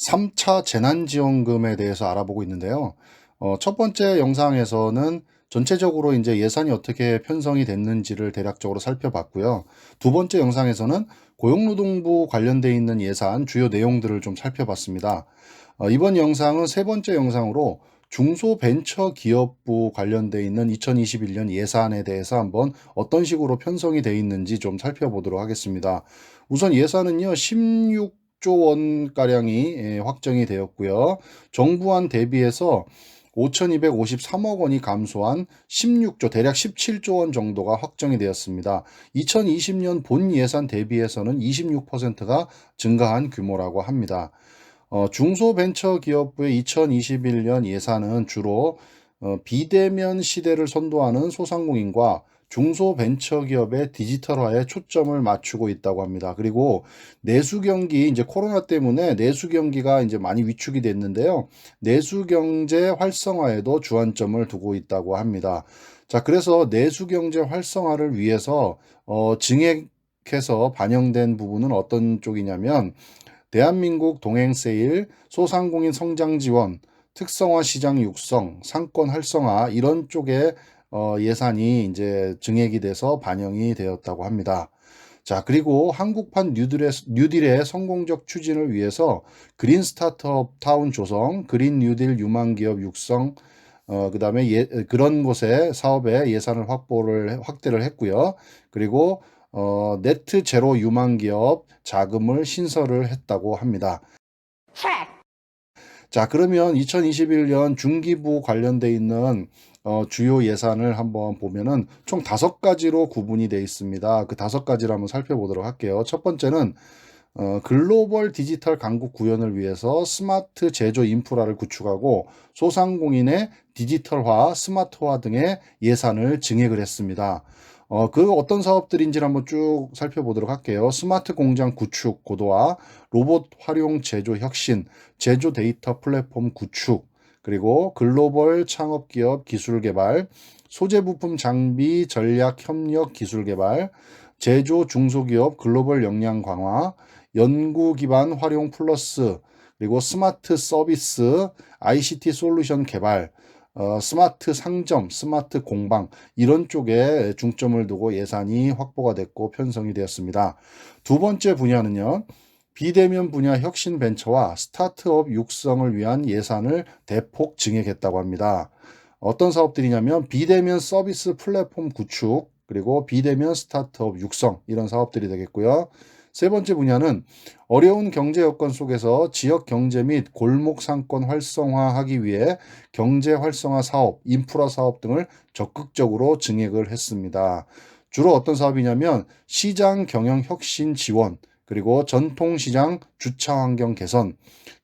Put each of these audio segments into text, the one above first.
3차 재난지원금에 대해서 알아보고 있는데요. 첫 번째 영상에서는 전체적으로 이제 예산이 어떻게 편성이 됐는지를 대략적으로 살펴봤고요. 두 번째 영상에서는 고용노동부 관련돼 있는 예산 주요 내용들을 좀 살펴봤습니다. 이번 영상은 세 번째 영상으로 중소벤처기업부 관련돼 있는 2021년 예산에 대해서 한번 어떤 식으로 편성이 돼 있는지 좀 살펴보도록 하겠습니다. 우선 예산은요, 16조 원가량이 확정이 되었고요. 정부안 대비해서 5,253억 원이 감소한 16조, 대략 17조 원 정도가 확정이 되었습니다. 2020년 본 예산 대비해서는 26%가 증가한 규모라고 합니다. 중소벤처기업부의 2021년 예산은 주로 비대면 시대를 선도하는 소상공인과 중소벤처기업의 디지털화에 초점을 맞추고 있다고 합니다. 그리고 내수경기, 이제 코로나 때문에 내수경기가 이제 많이 위축이 됐는데요. 내수경제 활성화에도 주안점을 두고 있다고 합니다. 자, 그래서 내수경제 활성화를 위해서 증액해서 반영된 부분은 어떤 쪽이냐면 대한민국 동행세일, 소상공인 성장 지원, 특성화 시장 육성, 상권 활성화 이런 쪽에 예산이 이제 증액이 돼서 반영이 되었다고 합니다. 자, 그리고 한국판 뉴딜의 성공적 추진을 위해서 그린 스타트업 타운 조성, 그린 뉴딜 유망 기업 육성, 그다음에 그런 곳에 사업에 예산을 확대를 했고요. 그리고 네트 제로 유망 기업 자금을 신설을 했다고 합니다. 자, 그러면 2021년 중기부 관련돼 있는 주요 예산을 한번 보면은 총 5가지로 구분이 되어 있습니다. 그 5가지를 한번 살펴보도록 할게요. 첫 번째는 글로벌 디지털 강국 구현을 위해서 스마트 제조 인프라를 구축하고 소상공인의 디지털화, 스마트화 등의 예산을 증액을 했습니다. 그 어떤 사업들인지를 한번 쭉 살펴보도록 할게요. 스마트 공장 구축 고도화, 로봇 활용 제조 혁신, 제조 데이터 플랫폼 구축, 그리고 글로벌 창업기업 기술 개발, 소재 부품 장비 전략 협력 기술 개발, 제조 중소기업 글로벌 역량 강화, 연구 기반 활용 플러스, 그리고 스마트 서비스, ICT 솔루션 개발, 스마트 상점, 스마트 공방 이런 쪽에 중점을 두고 예산이 확보가 됐고 편성이 되었습니다. 두 번째 분야는요. 비대면 분야 혁신 벤처와 스타트업 육성을 위한 예산을 대폭 증액했다고 합니다. 어떤 사업들이냐면 비대면 서비스 플랫폼 구축, 그리고 비대면 스타트업 육성 이런 사업들이 되겠고요. 세 번째 분야는 어려운 경제 여건 속에서 지역 경제 및 골목 상권 활성화하기 위해 경제 활성화 사업, 인프라 사업 등을 적극적으로 증액을 했습니다. 주로 어떤 사업이냐면 시장 경영 혁신 지원, 그리고 전통시장 주차 환경 개선,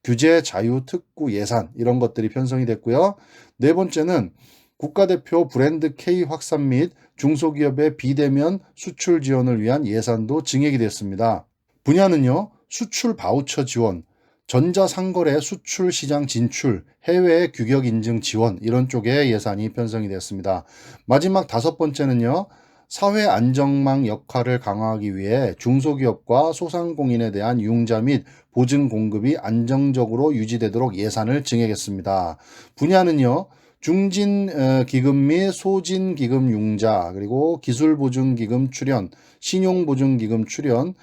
규제 자유 특구 예산 이런 것들이 편성이 됐고요. 네 번째는 국가대표 브랜드 K 확산 및 중소기업의 비대면 수출 지원을 위한 예산도 증액이 됐습니다. 분야는요, 수출 바우처 지원, 전자상거래 수출 시장 진출, 해외 규격 인증 지원 이런 쪽에 예산이 편성이 되었습니다. 마지막 다섯 번째는요, 사회 안정망 역할을 강화하기 위해 중소기업과 소상공인에 대한 융자 및 보증 공급이 안정적으로 유지되도록 예산을 증액했습니다. 분야는요, 중진 기금 및 소진 기금 융자, 그리고 기술 보증 기금 출연, 신용 보증 기금 출연,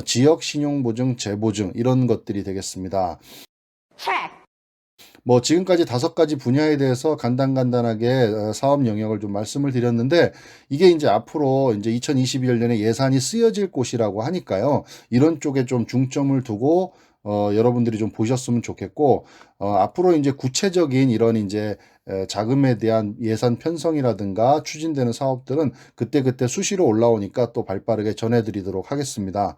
지역 신용 보증 재보증 이런 것들이 되겠습니다. 뭐 지금까지 5가지 분야에 대해서 간단하게 사업 영역을 좀 말씀을 드렸는데 이게 이제 앞으로 이제 2022년에 예산이 쓰여질 곳이라고 하니까요. 이런 쪽에 좀 중점을 두고 여러분들이 좀 보셨으면 좋겠고 앞으로 이제 구체적인 이런 이제 자금에 대한 예산 편성이라든가 추진되는 사업들은 그때그때 수시로 올라오니까 또 발빠르게 전해드리도록 하겠습니다.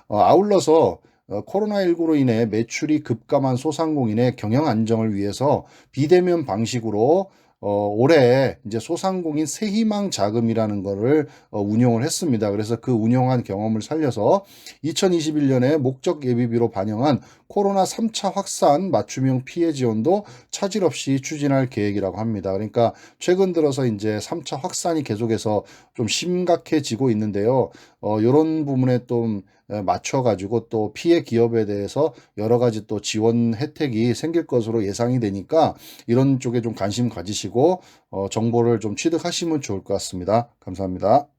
아울러서 코로나19로 인해 매출이 급감한 소상공인의 경영 안정을 위해서 비대면 방식으로 올해 이제 소상공인 새희망 자금이라는 거를 운용을 했습니다. 그래서 그 운용한 경험을 살려서 2021년에 목적 예비비로 반영한 코로나 3차 확산 맞춤형 피해 지원도 차질 없이 추진할 계획이라고 합니다. 그러니까 최근 들어서 이제 3차 확산이 계속해서 좀 심각해지고 있는데요. 이런 부분에 좀 맞춰 가지고 또 피해 기업에 대해서 여러 가지 또 지원 혜택이 생길 것으로 예상이 되니까 이런 쪽에 좀 관심 가지시고 정보를 좀 취득하시면 좋을 것 같습니다. 감사합니다.